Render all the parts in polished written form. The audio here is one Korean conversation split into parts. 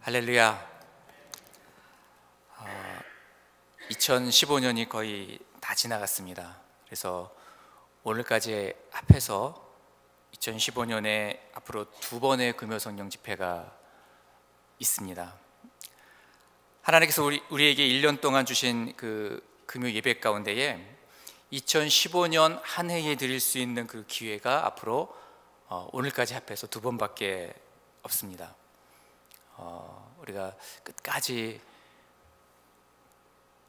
할렐루야. 2015년이 거의 다 지나갔습니다. 그래서 오늘까지 합해서 2015년에 앞으로 2번의 금요성령 집회가 있습니다. 하나님께서 우리에게 1년 동안 주신 그 금요 예배 가운데에 2015년 한 해에 드릴 수 있는 그 기회가 앞으로 오늘까지 합해서 2번밖에 없습니다. 우리가 끝까지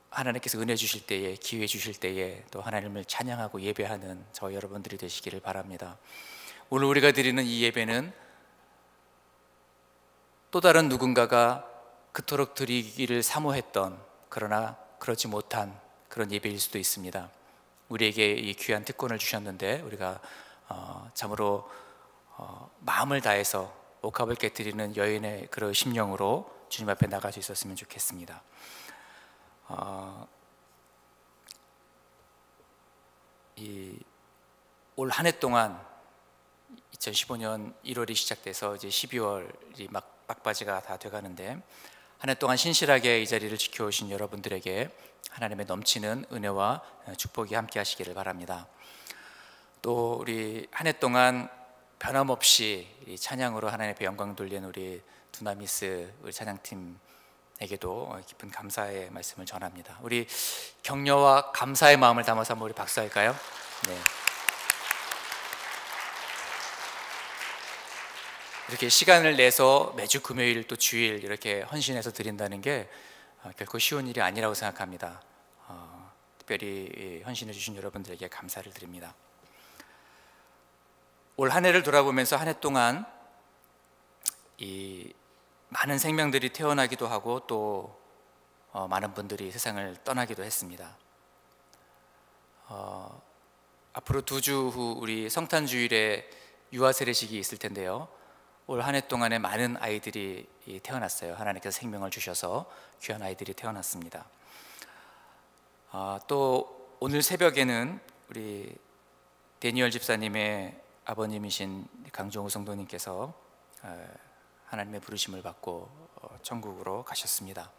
하나님께서 은혜 주실 때에, 기회 주실 때에 또 하나님을 찬양하고 예배하는 저 여러분들이 되시기를 바랍니다. 오늘 우리가 드리는 이 예배는 또 다른 누군가가 그토록 드리기를 사모했던, 그러나 그렇지 못한 그런 예배일 수도 있습니다. 우리에게 이 귀한 특권을 주셨는데 우리가 참으로 마음을 다해서 옥합을 깨뜨리는 여인의 그런 심령으로 주님 앞에 나갈 수 있었으면 좋겠습니다. 올 한 해 동안 2015년 1월이 시작돼서 이제 12월이 막바지가 다 돼가는데, 한 해 동안 신실하게 이 자리를 지켜오신 여러분들에게 하나님의 넘치는 은혜와 축복이 함께 하시기를 바랍니다. 또 우리 한 해 동안 변함없이 이 찬양으로 하나님의 영광 돌리는 우리 두나미스 우리 찬양팀에게도 깊은 감사의 말씀을 전합니다. 우리 격려와 감사의 마음을 담아서 한번 우리 박수할까요? 네. 이렇게 시간을 내서 매주 금요일 또 주일 이렇게 헌신해서 드린다는 게 결코 쉬운 일이 아니라고 생각합니다. 특별히 헌신해 주신 여러분들에게 감사를 드립니다. 올 한 해를 돌아보면서 한 해 동안 이 많은 생명들이 태어나기도 하고 또 많은 분들이 세상을 떠나기도 했습니다. 앞으로 2주 후 우리 성탄주일에 유아 세례식이 있을 텐데요, 올 한 해 동안에 많은 아이들이 태어났어요. 하나님께서 생명을 주셔서 귀한 아이들이 태어났습니다. 또 오늘 새벽에는 우리 데니얼 집사님의 아버님이신 강종우 성도님께서 하나님의 부르심을 받고 천국으로 가셨습니다.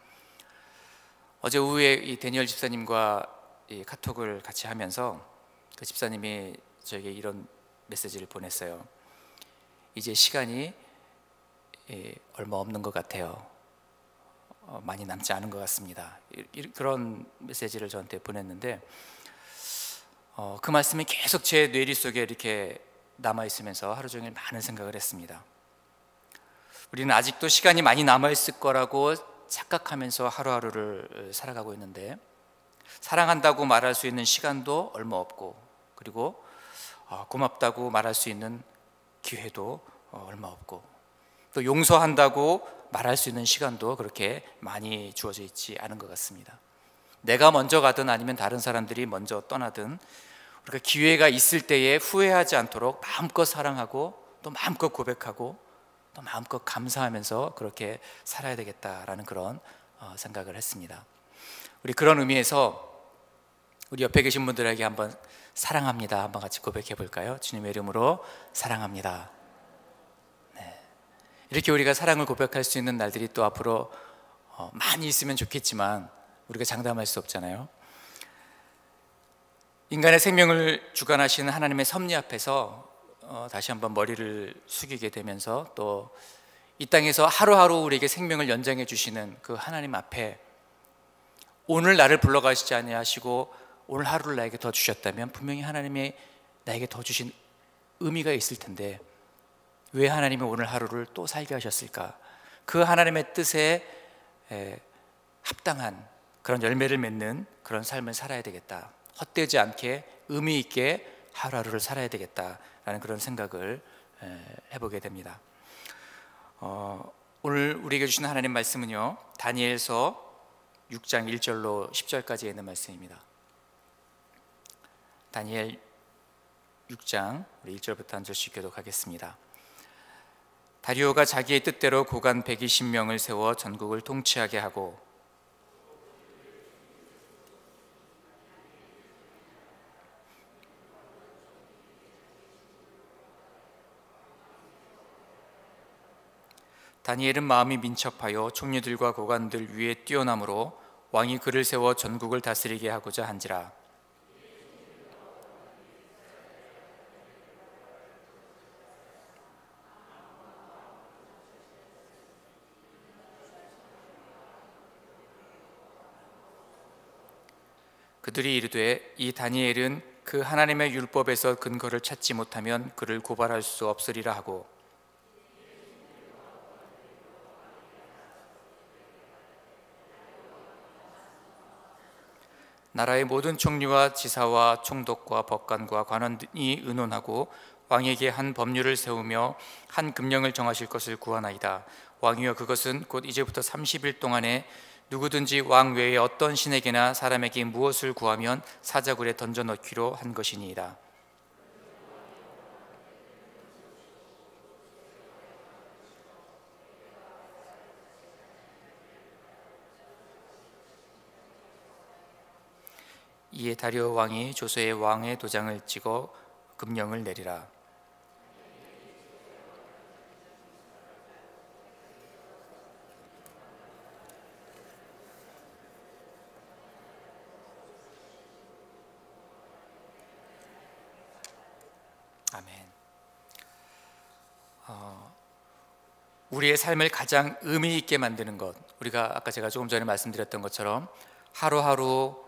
어제 오후에 이 데니얼 집사님과 이 카톡을 같이 하면서 그 집사님이 저에게 이런 메시지를 보냈어요. 이제 시간이 얼마 없는 것 같아요. 많이 남지 않은 것 같습니다. 그런 메시지를 저한테 보냈는데 그 말씀이 계속 제 뇌리 속에 이렇게 남아있으면서 하루 종일 많은 생각을 했습니다. 우리는 아직도 시간이 많이 남아있을 거라고 착각하면서 하루하루를 살아가고 있는데, 사랑한다고 말할 수 있는 시간도 얼마 없고, 그리고 고맙다고 말할 수 있는 기회도 얼마 없고, 또 용서한다고 말할 수 있는 시간도 그렇게 많이 주어져 있지 않은 것 같습니다. 내가 먼저 가든 아니면 다른 사람들이 먼저 떠나든 우리가 기회가 있을 때에 후회하지 않도록 마음껏 사랑하고 또 마음껏 고백하고 또 마음껏 감사하면서 그렇게 살아야 되겠다라는 그런 생각을 했습니다. 우리 그런 의미에서 우리 옆에 계신 분들에게 한번 사랑합니다 한번 같이 고백해 볼까요? 주님의 이름으로 사랑합니다. 네. 이렇게 우리가 사랑을 고백할 수 있는 날들이 또 앞으로 많이 있으면 좋겠지만 우리가 장담할 수 없잖아요. 인간의 생명을 주관하시는 하나님의 섭리 앞에서 다시 한번 머리를 숙이게 되면서 또 이 땅에서 하루하루 우리에게 생명을 연장해 주시는 그 하나님 앞에 오늘 나를 불러가시지 아니하시고 오늘 하루를 나에게 더 주셨다면 분명히 하나님이 나에게 더 주신 의미가 있을 텐데 왜 하나님이 오늘 하루를 또 살게 하셨을까? 그 하나님의 뜻에 합당한 그런 열매를 맺는 그런 삶을 살아야 되겠다, 헛되지 않게 의미 있게 하루하루를 살아야 되겠다라는 그런 생각을 해보게 됩니다. 오늘 우리에게 주신 하나님 말씀은요, 다니엘서 6장 1절로 10절까지 있는 말씀입니다. 다니엘 6장 1절부터 한 절씩 교독하겠습니다. 다리오가 자기의 뜻대로 고관 120명을 세워 전국을 통치하게 하고 다니엘은 마음이 민첩하여 총리들과 고관들 위에 뛰어남으로 왕이 그를 세워 전국을 다스리게 하고자 한지라. 그들이 이르되 이 다니엘은 그 하나님의 율법에서 근거를 찾지 못하면 그를 고발할 수 없으리라 하고, 나라의 모든 총리와 지사와 총독과 법관과 관원이 의논하고 왕에게 한 법률을 세우며 한 금령을 정하실 것을 구하나이다. 왕이여, 그것은 곧 이제부터 30일 동안에 누구든지 왕 외에 어떤 신에게나 사람에게 무엇을 구하면 사자굴에 던져 넣기로 한 것이니이다. 이에 다리오 왕이 조서에 왕의 도장을 찍어 금령을 내리라. 아멘. 우리의 삶을 가장 의미 있게 만드는 것, 우리가 아까 제가 조금 전에 말씀드렸던 것처럼 하루하루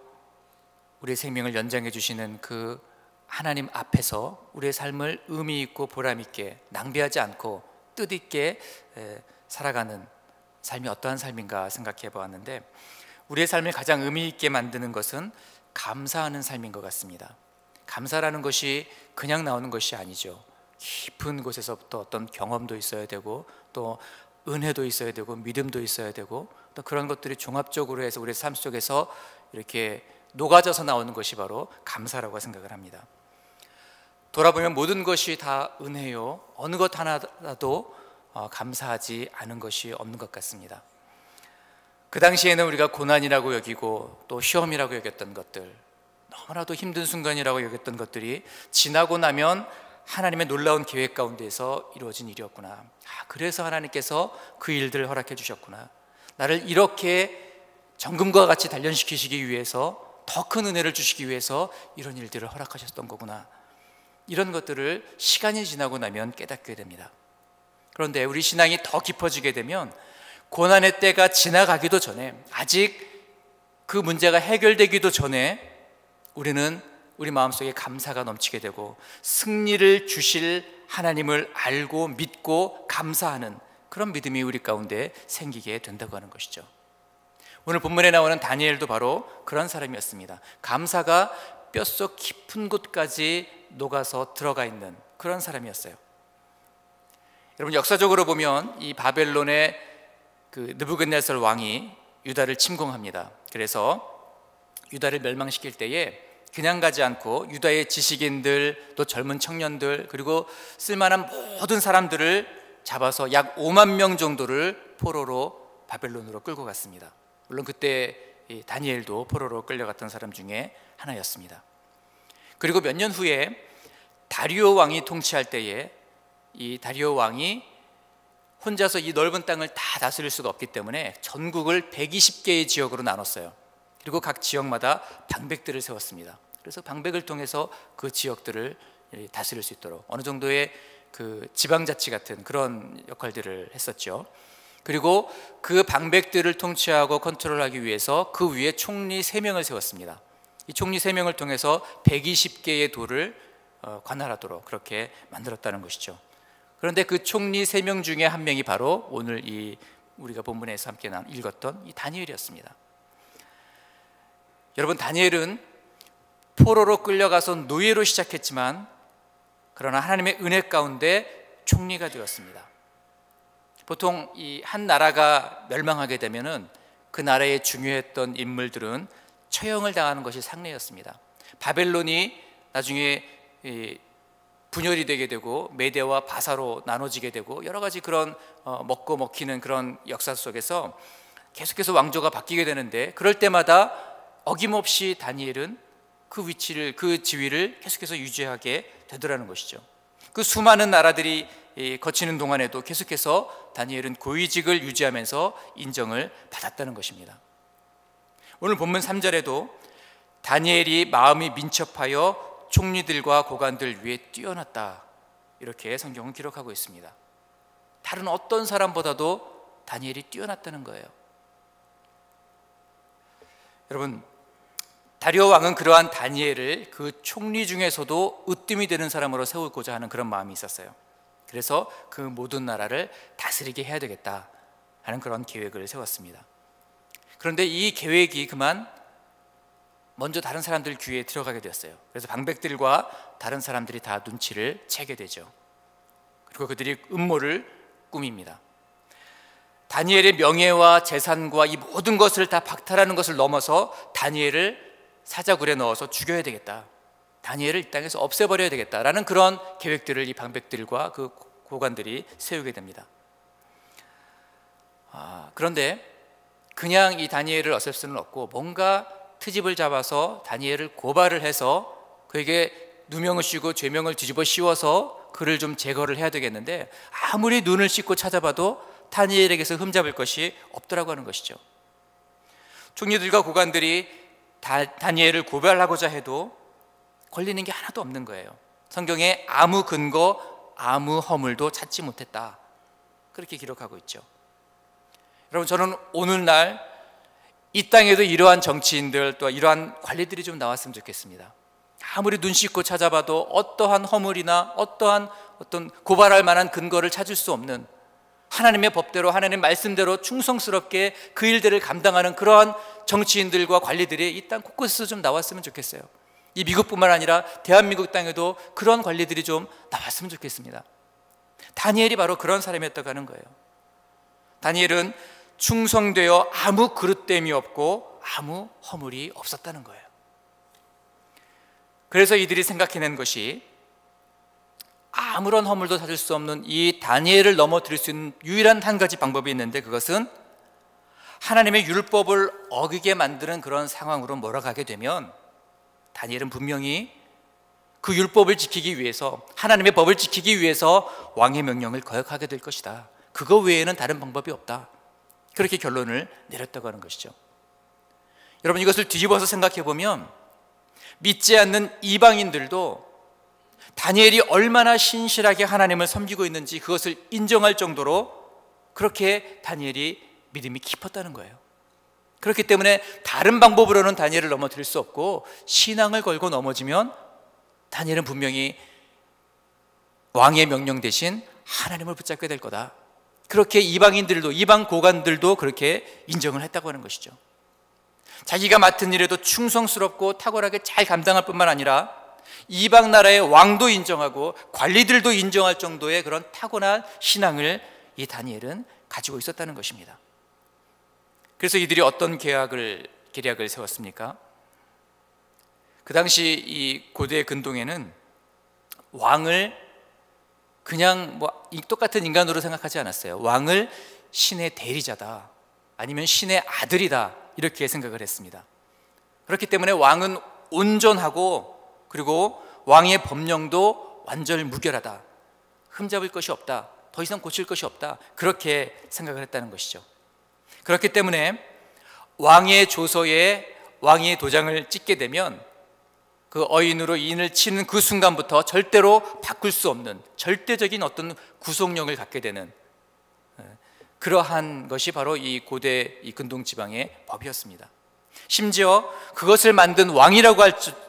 우리의 생명을 연장해 주시는 그 하나님 앞에서 우리의 삶을 의미 있고 보람 있게, 낭비하지 않고 뜻있게 살아가는 삶이 어떠한 삶인가 생각해 보았는데, 우리의 삶을 가장 의미 있게 만드는 것은 감사하는 삶인 것 같습니다. 감사라는 것이 그냥 나오는 것이 아니죠. 깊은 곳에서부터 어떤 경험도 있어야 되고, 또 은혜도 있어야 되고, 믿음도 있어야 되고, 또 그런 것들이 종합적으로 해서 우리의 삶 속에서 이렇게 녹아져서 나오는 것이 바로 감사라고 생각을 합니다. 돌아보면 모든 것이 다 은혜요, 어느 것 하나라도 감사하지 않은 것이 없는 것 같습니다. 그 당시에는 우리가 고난이라고 여기고 또 시험이라고 여겼던 것들, 너무나도 힘든 순간이라고 여겼던 것들이 지나고 나면 하나님의 놀라운 계획 가운데서 이루어진 일이었구나. 그래서 하나님께서 그 일들을 허락해 주셨구나. 나를 이렇게 정금과 같이 단련시키시기 위해서, 더 큰 은혜를 주시기 위해서 이런 일들을 허락하셨던 거구나. 이런 것들을 시간이 지나고 나면 깨닫게 됩니다. 그런데 우리 신앙이 더 깊어지게 되면 고난의 때가 지나가기도 전에, 아직 그 문제가 해결되기도 전에 우리는 우리 마음속에 감사가 넘치게 되고, 승리를 주실 하나님을 알고 믿고 감사하는 그런 믿음이 우리 가운데 생기게 된다고 하는 것이죠. 오늘 본문에 나오는 다니엘도 바로 그런 사람이었습니다. 감사가 뼛속 깊은 곳까지 녹아서 들어가 있는 그런 사람이었어요. 여러분, 역사적으로 보면 이 바벨론의 그 느부갓네살 왕이 유다를 침공합니다. 그래서 유다를 멸망시킬 때에 그냥 가지 않고 유다의 지식인들, 또 젊은 청년들, 그리고 쓸만한 모든 사람들을 잡아서 약 5만 명 정도를 포로로 바벨론으로 끌고 갔습니다. 물론 그때 다니엘도 포로로 끌려갔던 사람 중에 하나였습니다. 그리고 몇 년 후에 다리오 왕이 통치할 때에 이 다리오 왕이 혼자서 이 넓은 땅을 다 다스릴 수가 없기 때문에 전국을 120개의 지역으로 나눴어요. 그리고 각 지역마다 방백들을 세웠습니다. 그래서 방백을 통해서 그 지역들을 다스릴 수 있도록 어느 정도의 그 지방자치 같은 그런 역할들을 했었죠. 그리고 그 방백들을 통치하고 컨트롤하기 위해서 그 위에 총리 3명을 세웠습니다. 이 총리 3명을 통해서 120개의 도를 관할하도록 그렇게 만들었다는 것이죠. 그런데 그 총리 3명 중에 한 명이 바로 오늘 이 우리가 본문에서 함께 읽었던 이 다니엘이었습니다. 여러분, 다니엘은 포로로 끌려가서 노예로 시작했지만 그러나 하나님의 은혜 가운데 총리가 되었습니다. 보통 이 한 나라가 멸망하게 되면은 그 나라에 중요했던 인물들은 처형을 당하는 것이 상례였습니다. 바벨론이 나중에 분열이 되게 되고 메대와 바사로 나눠지게 되고 여러 가지 그런 먹고 먹히는 그런 역사 속에서 계속해서 왕조가 바뀌게 되는데, 그럴 때마다 어김없이 다니엘은 그 위치를, 그 지위를 계속해서 유지하게 되더라는 것이죠. 그 수많은 나라들이 거치는 동안에도 계속해서 다니엘은 고위직을 유지하면서 인정을 받았다는 것입니다. 오늘 본문 3절에도 다니엘이 마음이 민첩하여 총리들과 고관들 위에 뛰어났다, 이렇게 성경은 기록하고 있습니다. 다른 어떤 사람보다도 다니엘이 뛰어났다는 거예요. 여러분, 다리오 왕은 그러한 다니엘을 그 총리 중에서도 으뜸이 되는 사람으로 세우고자 하는 그런 마음이 있었어요. 그래서 그 모든 나라를 다스리게 해야 되겠다 하는 그런 계획을 세웠습니다. 그런데 이 계획이 그만 먼저 다른 사람들 귀에 들어가게 되었어요. 그래서 방백들과 다른 사람들이 다 눈치를 채게 되죠. 그리고 그들이 음모를 꾸밉니다. 다니엘의 명예와 재산과 이 모든 것을 다 박탈하는 것을 넘어서 다니엘을 사자굴에 넣어서 죽여야 되겠다, 다니엘을 이 땅에서 없애버려야 되겠다라는 그런 계획들을 이 방백들과 그 고관들이 세우게 됩니다. 그런데 그냥 이 다니엘을 없앨 수는 없고 뭔가 트집을 잡아서 다니엘을 고발을 해서 그에게 누명을 씌우고 죄명을 뒤집어 씌워서 그를 좀 제거를 해야 되겠는데, 아무리 눈을 씻고 찾아봐도 다니엘에게서 흠잡을 것이 없더라고 하는 것이죠. 총리들과 고관들이 다니엘을 고발하고자 해도 걸리는 게 하나도 없는 거예요. 성경에 아무 근거, 아무 허물도 찾지 못했다, 그렇게 기록하고 있죠. 여러분, 저는 오늘날 이 땅에도 이러한 정치인들, 또 이러한 관리들이 좀 나왔으면 좋겠습니다. 아무리 눈 씻고 찾아봐도 어떠한 허물이나 어떠한 어떤 고발할 만한 근거를 찾을 수 없는, 하나님의 법대로 하나님의 말씀대로 충성스럽게 그 일들을 감당하는 그러한 정치인들과 관리들이 이 땅 곳곳에서 좀 나왔으면 좋겠어요. 이 미국뿐만 아니라 대한민국 땅에도 그런 관리들이 좀 나왔으면 좋겠습니다. 다니엘이 바로 그런 사람이었다고 하는 거예요. 다니엘은 충성되어 아무 그릇됨이 없고 아무 허물이 없었다는 거예요. 그래서 이들이 생각해낸 것이, 아무런 허물도 찾을 수 없는 이 다니엘을 넘어뜨릴 수 있는 유일한 한 가지 방법이 있는데, 그것은 하나님의 율법을 어기게 만드는 그런 상황으로 몰아가게 되면 다니엘은 분명히 그 율법을 지키기 위해서, 하나님의 법을 지키기 위해서 왕의 명령을 거역하게 될 것이다, 그거 외에는 다른 방법이 없다, 그렇게 결론을 내렸다고 하는 것이죠. 여러분, 이것을 뒤집어서 생각해 보면 믿지 않는 이방인들도 다니엘이 얼마나 신실하게 하나님을 섬기고 있는지 그것을 인정할 정도로 그렇게 다니엘이 믿음이 깊었다는 거예요. 그렇기 때문에 다른 방법으로는 다니엘을 넘어뜨릴 수 없고, 신앙을 걸고 넘어지면 다니엘은 분명히 왕의 명령 대신 하나님을 붙잡게 될 거다, 그렇게 이방인들도, 이방 고관들도 그렇게 인정을 했다고 하는 것이죠. 자기가 맡은 일에도 충성스럽고 탁월하게 잘 감당할 뿐만 아니라 이방 나라의 왕도 인정하고 관리들도 인정할 정도의 그런 타고난 신앙을 이 다니엘은 가지고 있었다는 것입니다. 그래서 이들이 어떤 계략을 세웠습니까? 그 당시 이 고대 근동에는 왕을 그냥 똑같은 인간으로 생각하지 않았어요. 왕을 신의 대리자다, 아니면 신의 아들이다, 이렇게 생각을 했습니다. 그렇기 때문에 왕은 온전하고, 그리고 왕의 법령도 완전무결하다, 흠잡을 것이 없다, 더 이상 고칠 것이 없다, 그렇게 생각을 했다는 것이죠. 그렇기 때문에 왕의 조서에 왕의 도장을 찍게 되면 그 어인으로 인을 치는 그 순간부터 절대로 바꿀 수 없는 절대적인 어떤 구속력을 갖게 되는, 그러한 것이 바로 이 고대 이 근동 지방의 법이었습니다. 심지어 그것을 만든 왕이라고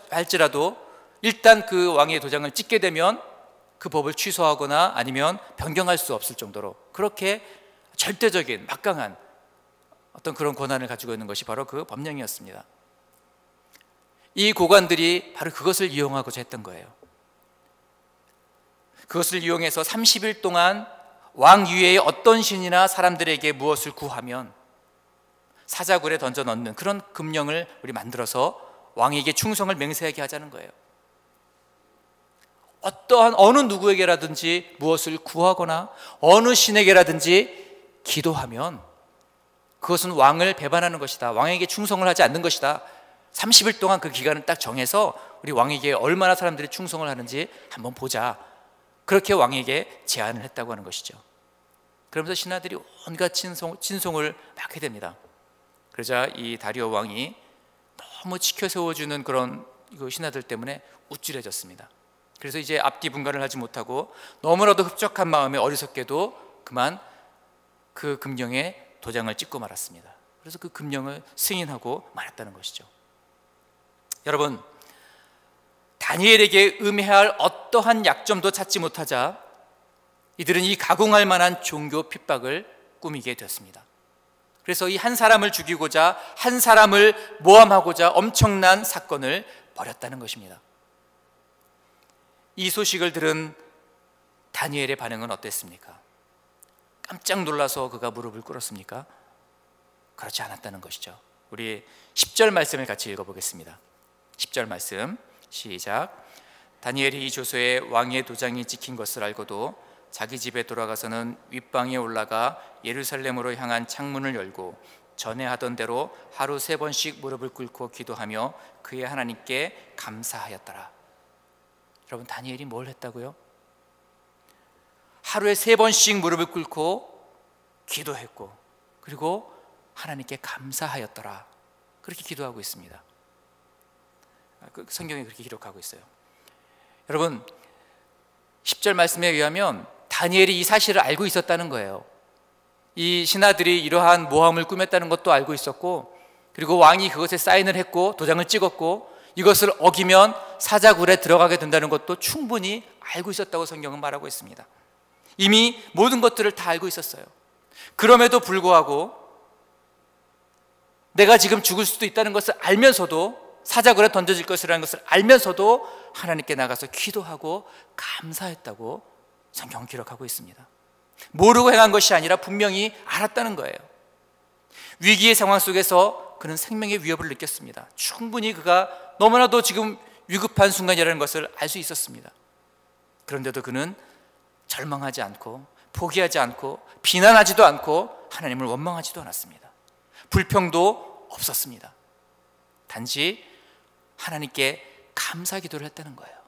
할지라도 일단 그 왕의 도장을 찍게 되면 그 법을 취소하거나 아니면 변경할 수 없을 정도로 그렇게 절대적인 막강한 어떤 그런 권한을 가지고 있는 것이 바로 그 법령이었습니다. 이 고관들이 바로 그것을 이용하고자 했던 거예요. 그것을 이용해서 30일 동안 왕 위에 어떤 신이나 사람들에게 무엇을 구하면 사자굴에 던져 넣는 그런 금령을 우리 만들어서 왕에게 충성을 맹세하게 하자는 거예요. 어떠한 어느 누구에게라든지 무엇을 구하거나 어느 신에게라든지 기도하면 그것은 왕을 배반하는 것이다, 왕에게 충성을 하지 않는 것이다. 30일 동안 그 기간을 딱 정해서 우리 왕에게 얼마나 사람들이 충성을 하는지 한번 보자, 그렇게 왕에게 제안을 했다고 하는 것이죠. 그러면서 신하들이 온갖 친송을 막 하게 됩니다. 그러자 이 다리오 왕이 너무 지켜 세워주는 그런 신하들 때문에 우쭐해졌습니다. 그래서 이제 앞뒤 분간을 하지 못하고 너무나도 흡족한 마음에 어리석게도 그만 그 금령에 도장을 찍고 말았습니다. 그래서 그 금령을 승인하고 말았다는 것이죠. 여러분, 다니엘에게 음해할 어떠한 약점도 찾지 못하자 이들은 이 가공할 만한 종교 핍박을 꾸미게 되었습니다. 그래서 이 한 사람을 죽이고자, 한 사람을 모함하고자 엄청난 사건을 벌였다는 것입니다. 이 소식을 들은 다니엘의 반응은 어땠습니까? 깜짝 놀라서 그가 무릎을 꿇었습니까? 그렇지 않았다는 것이죠. 우리 10절 말씀을 같이 읽어보겠습니다. 10절 말씀 시작. 다니엘이 이 조서에 왕의 도장이 찍힌 것을 알고도 자기 집에 돌아가서는 윗방에 올라가 예루살렘으로 향한 창문을 열고 전에 하던 대로 하루 3번씩 무릎을 꿇고 기도하며 그의 하나님께 감사하였더라. 여러분, 다니엘이 뭘 했다고요? 하루에 3번씩 무릎을 꿇고 기도했고, 그리고 하나님께 감사하였더라. 그렇게 기도하고 있습니다. 성경에 그렇게 기록하고 있어요. 여러분, 10절 말씀에 의하면 다니엘이 이 사실을 알고 있었다는 거예요. 이 신하들이 이러한 모함을 꾸몄다는 것도 알고 있었고, 그리고 왕이 그것에 사인을 했고 도장을 찍었고, 이것을 어기면 사자굴에 들어가게 된다는 것도 충분히 알고 있었다고 성경은 말하고 있습니다. 이미 모든 것들을 다 알고 있었어요. 그럼에도 불구하고 내가 지금 죽을 수도 있다는 것을 알면서도, 사자굴에 던져질 것이라는 것을 알면서도 하나님께 나가서 기도하고 감사했다고 성경은 기록하고 있습니다. 모르고 행한 것이 아니라 분명히 알았다는 거예요. 위기의 상황 속에서 그는 생명의 위협을 느꼈습니다. 충분히 그가 너무나도 지금 위급한 순간이라는 것을 알 수 있었습니다. 그런데도 그는 절망하지 않고 포기하지 않고 비난하지도 않고 하나님을 원망하지도 않았습니다. 불평도 없었습니다. 단지 하나님께 감사 기도를 했다는 거예요.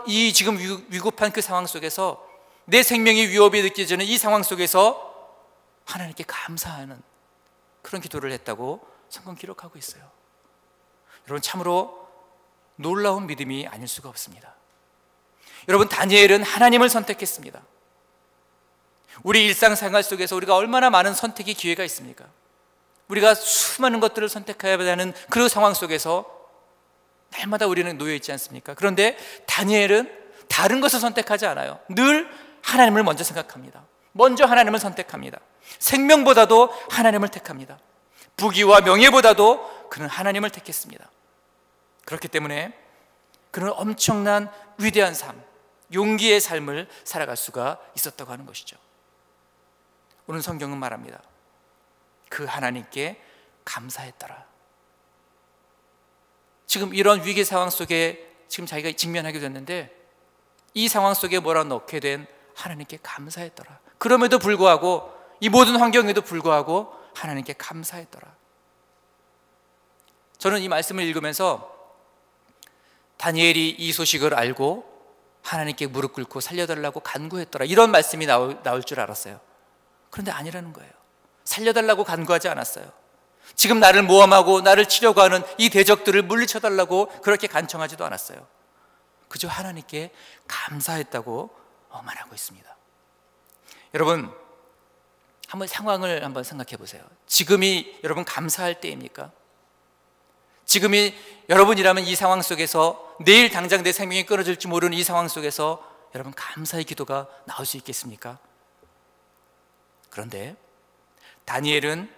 이 지금 위급한 그 상황 속에서, 내 생명의 위협이 느껴지는 이 상황 속에서 하나님께 감사하는 그런 기도를 했다고 성경 기록하고 있어요. 여러분, 참으로 놀라운 믿음이 아닐 수가 없습니다. 여러분, 다니엘은 하나님을 선택했습니다. 우리 일상생활 속에서 우리가 얼마나 많은 선택의 기회가 있습니까? 우리가 수많은 것들을 선택해야 하는 그 상황 속에서 날마다 우리는 놓여 있지 않습니까? 그런데 다니엘은 다른 것을 선택하지 않아요. 늘 하나님을 먼저 생각합니다. 먼저 하나님을 선택합니다. 생명보다도 하나님을 택합니다. 부귀와 명예보다도 그는 하나님을 택했습니다. 그렇기 때문에 그는 엄청난 위대한 삶, 용기의 삶을 살아갈 수가 있었다고 하는 것이죠. 오늘 성경은 말합니다. 그 하나님께 감사했더라. 지금 이런 위기 상황 속에 지금 자기가 직면하게 됐는데, 이 상황 속에 몰아넣게 된 하나님께 감사했더라. 그럼에도 불구하고, 이 모든 환경에도 불구하고 하나님께 감사했더라. 저는 이 말씀을 읽으면서 다니엘이 이 소식을 알고 하나님께 무릎 꿇고 살려달라고 간구했더라, 이런 말씀이 나올 줄 알았어요. 그런데 아니라는 거예요. 살려달라고 간구하지 않았어요. 지금 나를 모함하고 나를 치려고 하는 이 대적들을 물리쳐달라고 그렇게 간청하지도 않았어요. 그저 하나님께 감사했다고 말하고 있습니다. 여러분, 한번 상황을 한번 생각해 보세요. 지금이 여러분 감사할 때입니까? 지금이 여러분이라면 이 상황 속에서, 내일 당장 내 생명이 끊어질지 모르는 이 상황 속에서 여러분 감사의 기도가 나올 수 있겠습니까? 그런데 다니엘은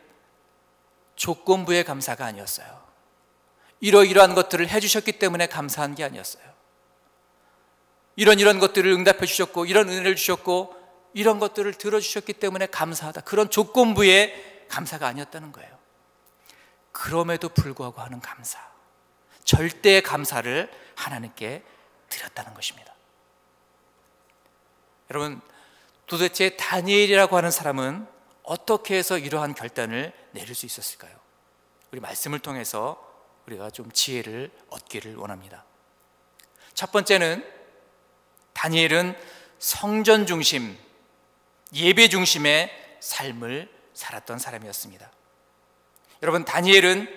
조건부의 감사가 아니었어요. 이러이러한 것들을 해주셨기 때문에 감사한 게 아니었어요. 이런 것들을 응답해 주셨고, 이런 은혜를 주셨고, 이런 것들을 들어주셨기 때문에 감사하다, 그런 조건부의 감사가 아니었다는 거예요. 그럼에도 불구하고 하는 감사, 절대의 감사를 하나님께 드렸다는 것입니다. 여러분, 도대체 다니엘이라고 하는 사람은 어떻게 해서 이러한 결단을 내릴 수 있었을까요? 우리 말씀을 통해서 우리가 좀 지혜를 얻기를 원합니다. 첫 번째는 다니엘은 성전 중심, 예배 중심의 삶을 살았던 사람이었습니다. 여러분, 다니엘은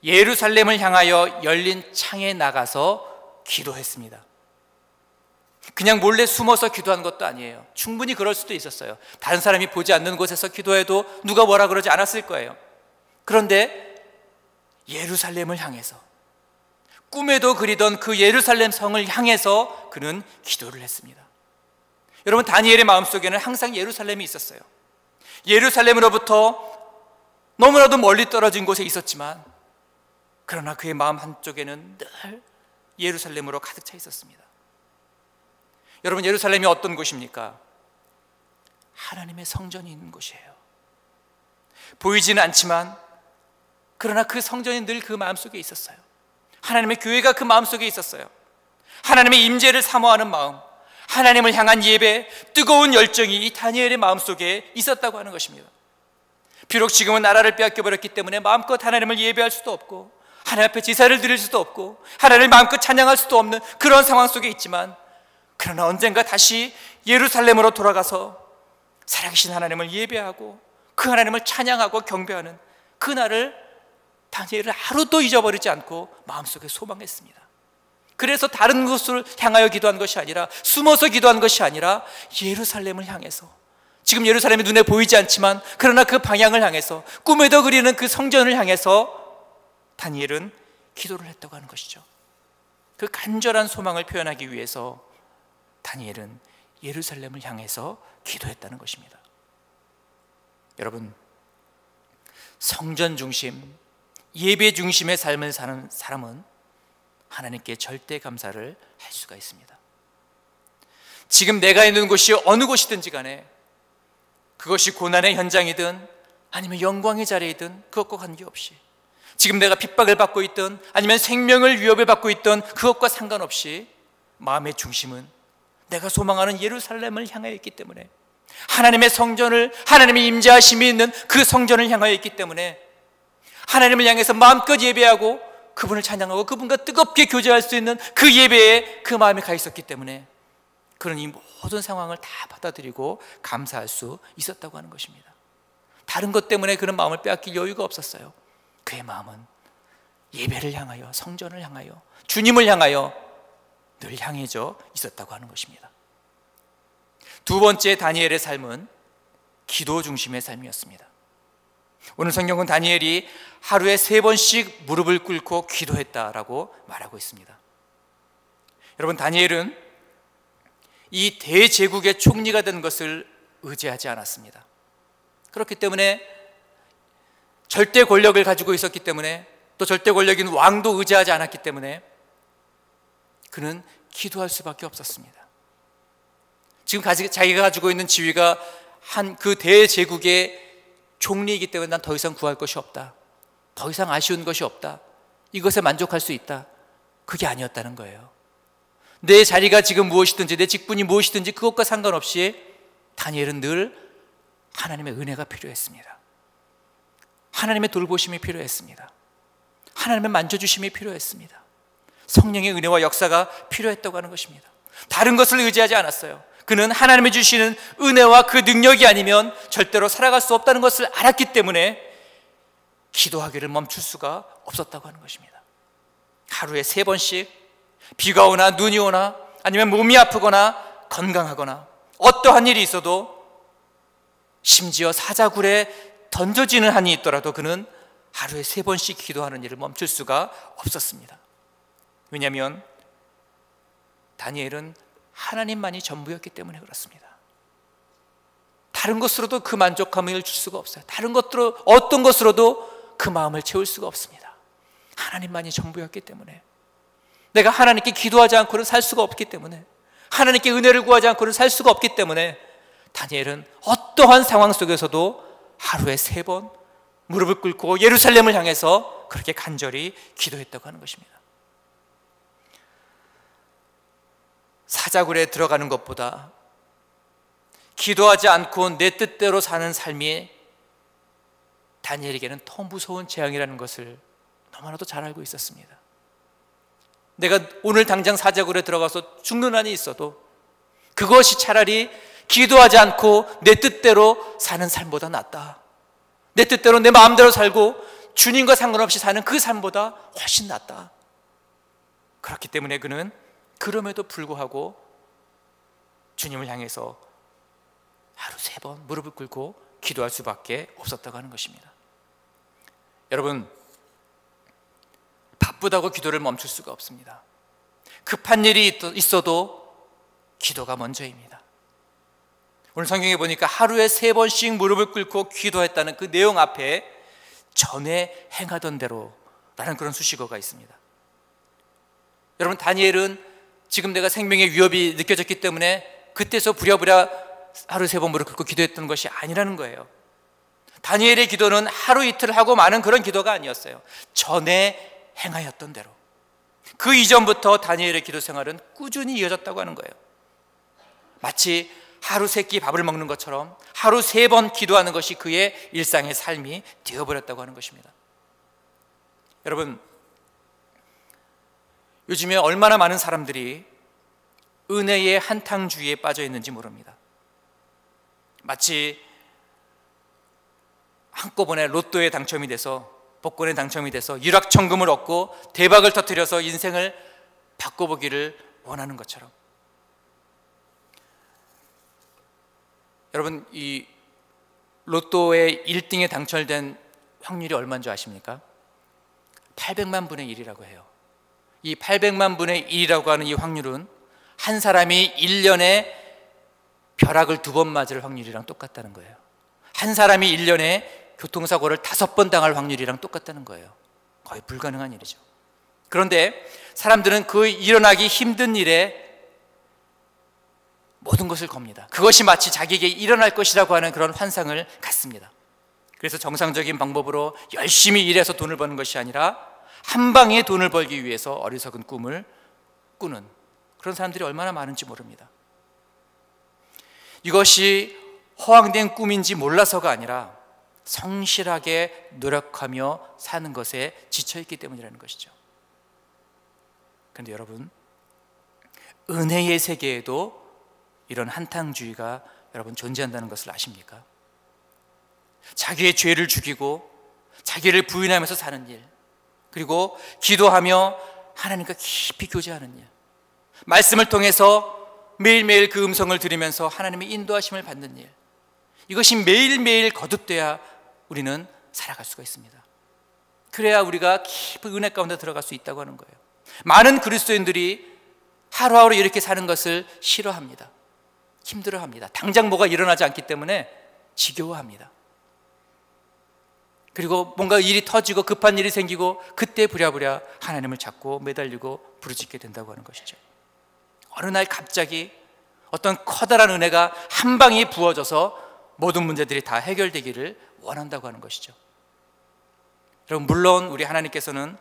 예루살렘을 향하여 열린 창에 나가서 기도했습니다. 그냥 몰래 숨어서 기도한 것도 아니에요. 충분히 그럴 수도 있었어요. 다른 사람이 보지 않는 곳에서 기도해도 누가 뭐라 그러지 않았을 거예요. 그런데 예루살렘을 향해서, 꿈에도 그리던 그 예루살렘 성을 향해서 그는 기도를 했습니다. 여러분, 다니엘의 마음속에는 항상 예루살렘이 있었어요. 예루살렘으로부터 너무나도 멀리 떨어진 곳에 있었지만, 그러나 그의 마음 한쪽에는 늘 예루살렘으로 가득 차 있었습니다. 여러분, 예루살렘이 어떤 곳입니까? 하나님의 성전이 있는 곳이에요. 보이지는 않지만 그러나 그 성전이 늘 그 마음속에 있었어요. 하나님의 교회가 그 마음속에 있었어요. 하나님의 임재를 사모하는 마음, 하나님을 향한 예배, 뜨거운 열정이 이 다니엘의 마음속에 있었다고 하는 것입니다. 비록 지금은 나라를 빼앗겨버렸기 때문에 마음껏 하나님을 예배할 수도 없고, 하나님 앞에 제사를 드릴 수도 없고, 하나님을 마음껏 찬양할 수도 없는 그런 상황 속에 있지만, 그러나 언젠가 다시 예루살렘으로 돌아가서 살아계신 하나님을 예배하고 그 하나님을 찬양하고 경배하는 그날을 다니엘은 하루도 잊어버리지 않고 마음속에 소망했습니다. 그래서 다른 곳을 향하여 기도한 것이 아니라, 숨어서 기도한 것이 아니라 예루살렘을 향해서, 지금 예루살렘이 눈에 보이지 않지만 그러나 그 방향을 향해서, 꿈에도 그리는 그 성전을 향해서 다니엘은 기도를 했다고 하는 것이죠. 그 간절한 소망을 표현하기 위해서 다니엘은 예루살렘을 향해서 기도했다는 것입니다. 여러분, 성전 중심, 예배 중심의 삶을 사는 사람은 하나님께 절대 감사를 할 수가 있습니다. 지금 내가 있는 곳이 어느 곳이든지 간에, 그것이 고난의 현장이든 아니면 영광의 자리이든 그것과 관계없이, 지금 내가 핍박을 받고 있든 아니면 생명을 위협을 받고 있든 그것과 상관없이 마음의 중심은 내가 소망하는 예루살렘을 향하여 있기 때문에, 하나님의 성전을, 하나님의 임재하심이 있는 그 성전을 향하여 있기 때문에 하나님을 향해서 마음껏 예배하고 그분을 찬양하고 그분과 뜨겁게 교제할 수 있는 그 예배에 그 마음이 가 있었기 때문에 그는 이 모든 상황을 다 받아들이고 감사할 수 있었다고 하는 것입니다. 다른 것 때문에 그는 마음을 빼앗길 여유가 없었어요. 그의 마음은 예배를 향하여, 성전을 향하여, 주님을 향하여 늘 향해져 있었다고 하는 것입니다. 두 번째, 다니엘의 삶은 기도 중심의 삶이었습니다. 오늘 성경은 다니엘이 하루에 3번씩 무릎을 꿇고 기도했다라고 말하고 있습니다. 여러분, 다니엘은 이 대제국의 총리가 된 것을 의지하지 않았습니다. 그렇기 때문에 절대 권력을 가지고 있었기 때문에, 또 절대 권력인 왕도 의지하지 않았기 때문에 그는 기도할 수밖에 없었습니다. 지금 자기가 가지고 있는 지위가 한 그 대제국의 총리이기 때문에 난 더 이상 구할 것이 없다, 더 이상 아쉬운 것이 없다, 이것에 만족할 수 있다, 그게 아니었다는 거예요. 내 자리가 지금 무엇이든지, 내 직분이 무엇이든지 그것과 상관없이 다니엘은 늘 하나님의 은혜가 필요했습니다. 하나님의 돌보심이 필요했습니다. 하나님의 만져주심이 필요했습니다. 성령의 은혜와 역사가 필요했다고 하는 것입니다. 다른 것을 의지하지 않았어요. 그는 하나님이 주시는 은혜와 그 능력이 아니면 절대로 살아갈 수 없다는 것을 알았기 때문에 기도하기를 멈출 수가 없었다고 하는 것입니다. 하루에 3번씩 비가 오나 눈이 오나 아니면 몸이 아프거나 건강하거나 어떠한 일이 있어도, 심지어 사자굴에 던져지는 한이 있더라도 그는 하루에 3번씩 기도하는 일을 멈출 수가 없었습니다. 왜냐하면 다니엘은 하나님만이 전부였기 때문에 그렇습니다. 다른 것으로도 그 만족감을 줄 수가 없어요. 다른 것으로, 어떤 것으로도 그 마음을 채울 수가 없습니다. 하나님만이 전부였기 때문에, 내가 하나님께 기도하지 않고는 살 수가 없기 때문에, 하나님께 은혜를 구하지 않고는 살 수가 없기 때문에 다니엘은 어떠한 상황 속에서도 하루에 3번 무릎을 꿇고 예루살렘을 향해서 그렇게 간절히 기도했다고 하는 것입니다. 사자굴에 들어가는 것보다 기도하지 않고 내 뜻대로 사는 삶이 다니엘에게는 더 무서운 재앙이라는 것을 너무나도 잘 알고 있었습니다. 내가 오늘 당장 사자굴에 들어가서 죽는 한이 있어도 그것이 차라리 기도하지 않고 내 뜻대로 사는 삶보다 낫다. 내 뜻대로 내 마음대로 살고 주님과 상관없이 사는 그 삶보다 훨씬 낫다. 그렇기 때문에 그는 그럼에도 불구하고 주님을 향해서 하루 3번 무릎을 꿇고 기도할 수밖에 없었다고 하는 것입니다. 여러분, 바쁘다고 기도를 멈출 수가 없습니다. 급한 일이 있어도 기도가 먼저입니다. 오늘 성경에 보니까 하루에 3번씩 무릎을 꿇고 기도했다는 그 내용 앞에 전에 행하던 대로 라는 그런 수식어가 있습니다. 여러분, 다니엘은 지금 내가 생명의 위협이 느껴졌기 때문에 그때서 부랴부랴 하루 3번 무릎 꿇고 기도했던 것이 아니라는 거예요. 다니엘의 기도는 하루 이틀 하고 마는 그런 기도가 아니었어요. 전에 행하였던 대로. 그 이전부터 다니엘의 기도 생활은 꾸준히 이어졌다고 하는 거예요. 마치 하루 3끼 밥을 먹는 것처럼 하루 3번 기도하는 것이 그의 일상의 삶이 되어버렸다고 하는 것입니다. 여러분, 요즘에 얼마나 많은 사람들이 은혜의 한탕주의에 빠져 있는지 모릅니다. 마치 한꺼번에 로또에 당첨이 돼서, 복권에 당첨이 돼서 일확천금을 얻고 대박을 터뜨려서 인생을 바꿔보기를 원하는 것처럼. 여러분, 이 로또의 1등에 당첨된 확률이 얼마인 줄 아십니까? 800만 분의 1이라고 해요. 이 800만 분의 1이라고 하는 이 확률은 한 사람이 1년에 벼락을 2번 맞을 확률이랑 똑같다는 거예요. 한 사람이 1년에 교통사고를 5번 당할 확률이랑 똑같다는 거예요. 거의 불가능한 일이죠. 그런데 사람들은 그 일어나기 힘든 일에 모든 것을 겁니다. 그것이 마치 자기에게 일어날 것이라고 하는 그런 환상을 갖습니다. 그래서 정상적인 방법으로 열심히 일해서 돈을 버는 것이 아니라 한 방에 돈을 벌기 위해서 어리석은 꿈을 꾸는 그런 사람들이 얼마나 많은지 모릅니다. 이것이 허황된 꿈인지 몰라서가 아니라 성실하게 노력하며 사는 것에 지쳐있기 때문이라는 것이죠. 그런데 여러분, 은혜의 세계에도 이런 한탕주의가 여러분 존재한다는 것을 아십니까? 자기의 죄를 죽이고 자기를 부인하면서 사는 일, 그리고 기도하며 하나님과 깊이 교제하는 일, 말씀을 통해서 매일매일 그 음성을 들으면서 하나님의 인도하심을 받는 일, 이것이 매일매일 거듭돼야 우리는 살아갈 수가 있습니다. 그래야 우리가 깊은 은혜 가운데 들어갈 수 있다고 하는 거예요. 많은 그리스도인들이 하루하루 이렇게 사는 것을 싫어합니다. 힘들어합니다. 당장 뭐가 일어나지 않기 때문에 지겨워합니다. 그리고 뭔가 일이 터지고 급한 일이 생기고 그때 부랴부랴 하나님을 찾고 매달리고 부르짖게 된다고 하는 것이죠. 어느 날 갑자기 어떤 커다란 은혜가 한 방에 부어져서 모든 문제들이 다 해결되기를 원한다고 하는 것이죠. 여러분, 물론 우리 하나님께서는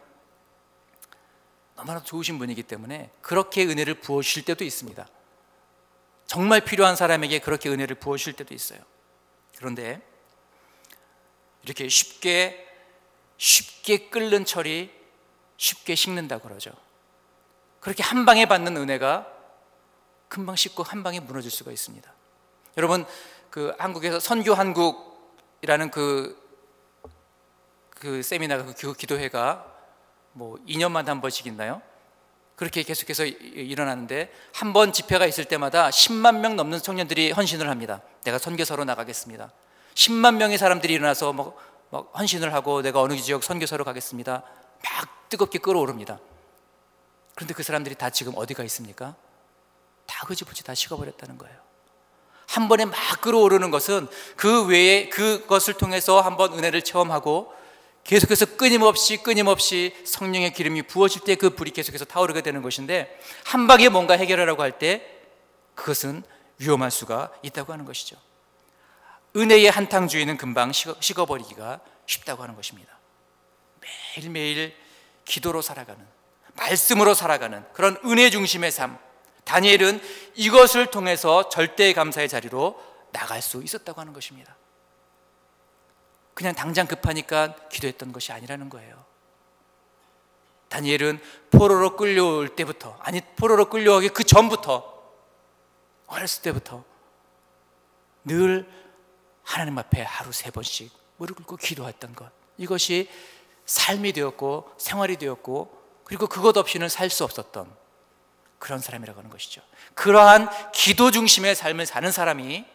너무나 좋으신 분이기 때문에 그렇게 은혜를 부어주실 때도 있습니다. 정말 필요한 사람에게 그렇게 은혜를 부어주실 때도 있어요. 그런데 이렇게 쉽게 끓는 철이 쉽게 식는다고 그러죠. 그렇게 한 방에 받는 은혜가 금방 식고 한 방에 무너질 수가 있습니다. 여러분, 그 한국에서 선교한국이라는 그 세미나가, 그 기도회가 뭐 2년마다 한 번씩 있나요? 그렇게 계속해서 일어나는데, 한 번 집회가 있을 때마다 10만 명 넘는 청년들이 헌신을 합니다. 내가 선교사로 나가겠습니다. 10만 명의 사람들이 일어나서 막 헌신을 하고 내가 어느 지역 선교사로 가겠습니다. 막 뜨겁게 끓어오릅니다. 그런데 그 사람들이 다 지금 어디가 있습니까? 다 흐지부지 다 식어버렸다는 거예요. 한 번에 막 끓어오르는 것은 그 외에 그것을 통해서 한번 은혜를 체험하고 계속해서 끊임없이 성령의 기름이 부어질 때 그 불이 계속해서 타오르게 되는 것인데, 한 방에 뭔가 해결하라고 할 때 그것은 위험할 수가 있다고 하는 것이죠. 은혜의 한탕주의는 금방 식어버리기가 쉽다고 하는 것입니다. 매일매일 기도로 살아가는, 말씀으로 살아가는 그런 은혜 중심의 삶, 다니엘은 이것을 통해서 절대의 감사의 자리로 나갈 수 있었다고 하는 것입니다. 그냥 당장 급하니까 기도했던 것이 아니라는 거예요. 다니엘은 포로로 끌려올 때부터, 아니 포로로 끌려오기 그 전부터 어렸을 때부터 늘 하나님 앞에 하루 3번씩 무릎 꿇고 기도했던 것, 이것이 삶이 되었고 생활이 되었고, 그리고 그것 없이는 살 수 없었던 그런 사람이라고 하는 것이죠. 그러한 기도 중심의 삶을 사는 사람이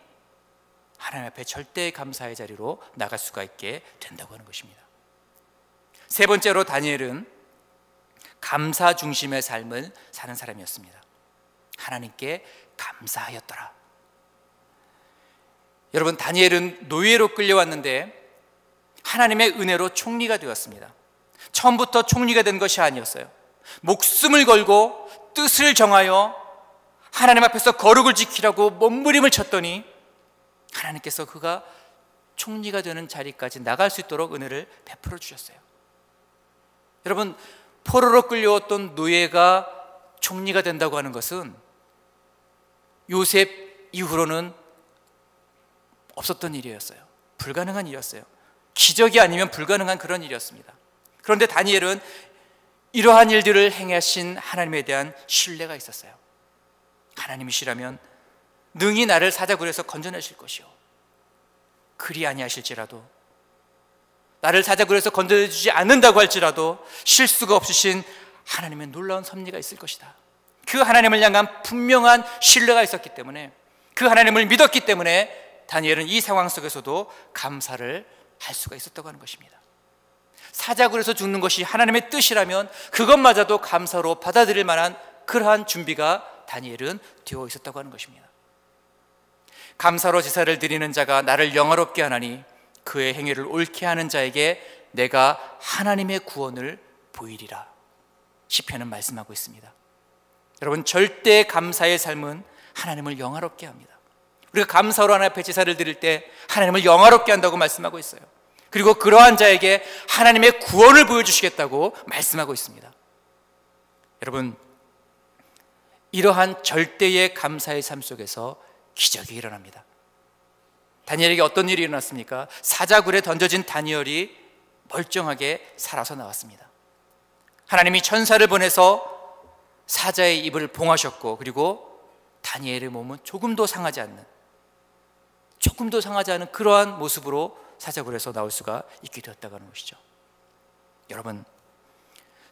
하나님 앞에 절대의 감사의 자리로 나갈 수가 있게 된다고 하는 것입니다. 세 번째로 다니엘은 감사 중심의 삶을 사는 사람이었습니다. 하나님께 감사하였더라. 여러분, 다니엘은 노예로 끌려왔는데 하나님의 은혜로 총리가 되었습니다. 처음부터 총리가 된 것이 아니었어요. 목숨을 걸고 뜻을 정하여 하나님 앞에서 거룩을 지키라고 몸부림을 쳤더니 하나님께서 그가 총리가 되는 자리까지 나갈 수 있도록 은혜를 베풀어 주셨어요. 여러분, 포로로 끌려왔던 노예가 총리가 된다고 하는 것은 요셉 이후로는 없었던 일이었어요. 불가능한 일이었어요. 기적이 아니면 불가능한 그런 일이었습니다. 그런데 다니엘은 이러한 일들을 행하신 하나님에 대한 신뢰가 있었어요. 하나님이시라면 능히 나를 사자굴에서 건져내실 것이요, 그리 아니하실지라도, 나를 사자굴에서 건져내주지 않는다고 할지라도 실수가 없으신 하나님의 놀라운 섭리가 있을 것이다. 그 하나님을 향한 분명한 신뢰가 있었기 때문에, 그 하나님을 믿었기 때문에 다니엘은 이 상황 속에서도 감사를 할 수가 있었다고 하는 것입니다. 사자굴에서 죽는 것이 하나님의 뜻이라면 그것마저도 감사로 받아들일 만한 그러한 준비가 다니엘은 되어 있었다고 하는 것입니다. 감사로 제사를 드리는 자가 나를 영화롭게 하나니 그의 행위를 옳게 하는 자에게 내가 하나님의 구원을 보이리라. 시편은 말씀하고 있습니다. 여러분, 절대 감사의 삶은 하나님을 영화롭게 합니다. 우리가 감사로 하나님 앞에 제사를 드릴 때 하나님을 영화롭게 한다고 말씀하고 있어요. 그리고 그러한 자에게 하나님의 구원을 보여주시겠다고 말씀하고 있습니다. 여러분, 이러한 절대의 감사의 삶 속에서 기적이 일어납니다. 다니엘에게 어떤 일이 일어났습니까? 사자굴에 던져진 다니엘이 멀쩡하게 살아서 나왔습니다. 하나님이 천사를 보내서 사자의 입을 봉하셨고, 그리고 다니엘의 몸은 조금도 상하지 않는 그러한 모습으로 사자굴에서 나올 수가 있게 되었다고 하는 것이죠. 여러분,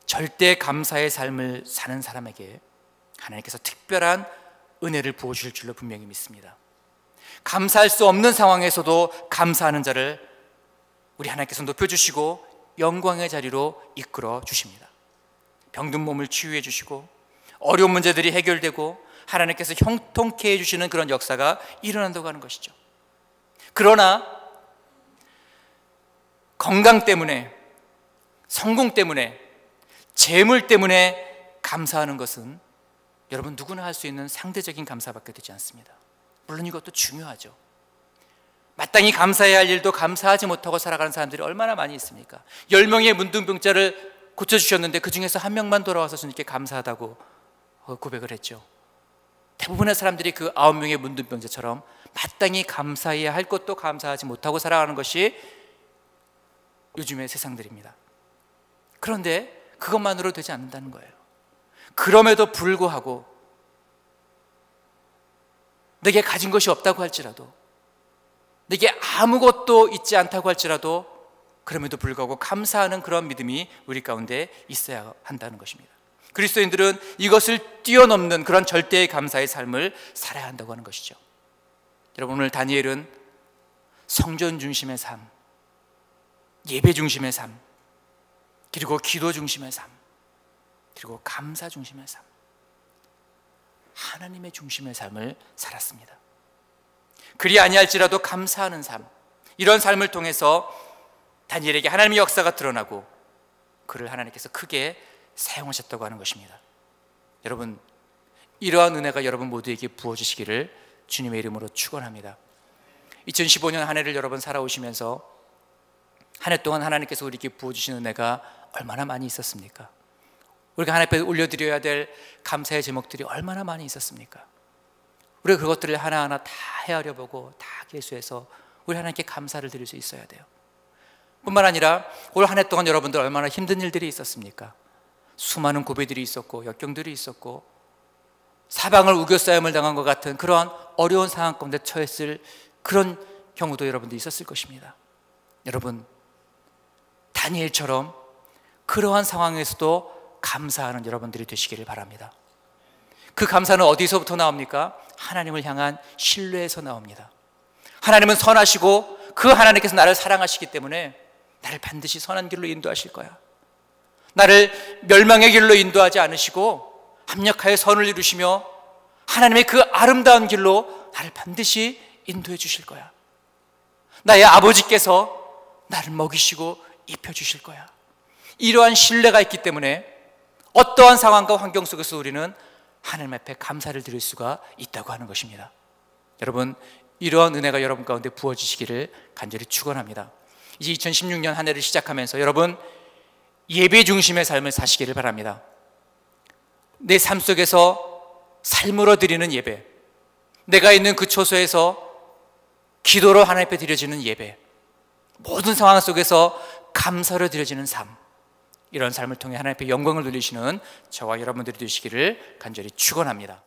절대 감사의 삶을 사는 사람에게 하나님께서 특별한 은혜를 부어주실 줄로 분명히 믿습니다. 감사할 수 없는 상황에서도 감사하는 자를 우리 하나님께서 높여주시고 영광의 자리로 이끌어 주십니다. 병든 몸을 치유해 주시고 어려운 문제들이 해결되고 하나님께서 형통케 해주시는 그런 역사가 일어난다고 하는 것이죠. 그러나 건강 때문에, 성공 때문에, 재물 때문에 감사하는 것은 여러분 누구나 할 수 있는 상대적인 감사밖에 되지 않습니다. 물론 이것도 중요하죠. 마땅히 감사해야 할 일도 감사하지 못하고 살아가는 사람들이 얼마나 많이 있습니까? 10명의 문둥병자를 고쳐주셨는데 그 중에서 1명만 돌아와서 주님께 감사하다고 고백을 했죠. 대부분의 사람들이 그 9명의 문둥병자처럼 마땅히 감사해야 할 것도 감사하지 못하고 살아가는 것이 요즘의 세상들입니다. 그런데 그것만으로 되지 않는다는 거예요. 그럼에도 불구하고 내게 가진 것이 없다고 할지라도, 내게 아무것도 있지 않다고 할지라도 그럼에도 불구하고 감사하는 그런 믿음이 우리 가운데 있어야 한다는 것입니다. 그리스도인들은 이것을 뛰어넘는 그런 절대의 감사의 삶을 살아야 한다고 하는 것이죠. 여러분, 오늘 다니엘은 성전 중심의 삶, 예배 중심의 삶, 그리고 기도 중심의 삶, 그리고 감사 중심의 삶, 하나님의 중심의 삶을 살았습니다. 그리 아니할지라도 감사하는 삶, 이런 삶을 통해서 다니엘에게 하나님의 역사가 드러나고 그를 하나님께서 크게 사용하셨다고 하는 것입니다. 여러분, 이러한 은혜가 여러분 모두에게 부어주시기를 주님의 이름으로 축원합니다. 2015년 한 해를 여러분 살아오시면서 한 해 동안 하나님께서 우리에게 부어주신 은혜가 얼마나 많이 있었습니까? 우리가 하나님 앞에 올려드려야 될 감사의 제목들이 얼마나 많이 있었습니까? 우리가 그것들을 하나하나 다 헤아려보고 다 계수해서 우리 하나님께 감사를 드릴 수 있어야 돼요. 뿐만 아니라 올 한 해 동안 여러분들 얼마나 힘든 일들이 있었습니까? 수많은 고배들이 있었고 역경들이 있었고 사방을 우겨싸임을 당한 것 같은 그러한 어려운 상황 가운데 처했을 그런 경우도 여러분도 있었을 것입니다. 여러분, 다니엘처럼 그러한 상황에서도 감사하는 여러분들이 되시기를 바랍니다. 그 감사는 어디서부터 나옵니까? 하나님을 향한 신뢰에서 나옵니다. 하나님은 선하시고 그 하나님께서 나를 사랑하시기 때문에 나를 반드시 선한 길로 인도하실 거야. 나를 멸망의 길로 인도하지 않으시고 합력하여 선을 이루시며 하나님의 그 아름다운 길로 나를 반드시 인도해 주실 거야. 나의 아버지께서 나를 먹이시고 입혀주실 거야. 이러한 신뢰가 있기 때문에 어떠한 상황과 환경 속에서 우리는 하나님 앞에 감사를 드릴 수가 있다고 하는 것입니다. 여러분, 이러한 은혜가 여러분 가운데 부어지시기를 간절히 축원합니다. 이제 2016년 한 해를 시작하면서 여러분, 예배 중심의 삶을 사시기를 바랍니다. 내 삶 속에서 삶으로 드리는 예배, 내가 있는 그 처소에서 기도로 하나님 앞에 드려지는 예배, 모든 상황 속에서 감사로 드려지는 삶, 이런 삶을 통해 하나님 앞에 영광을 돌리시는 저와 여러분들이 되시기를 간절히 축원합니다.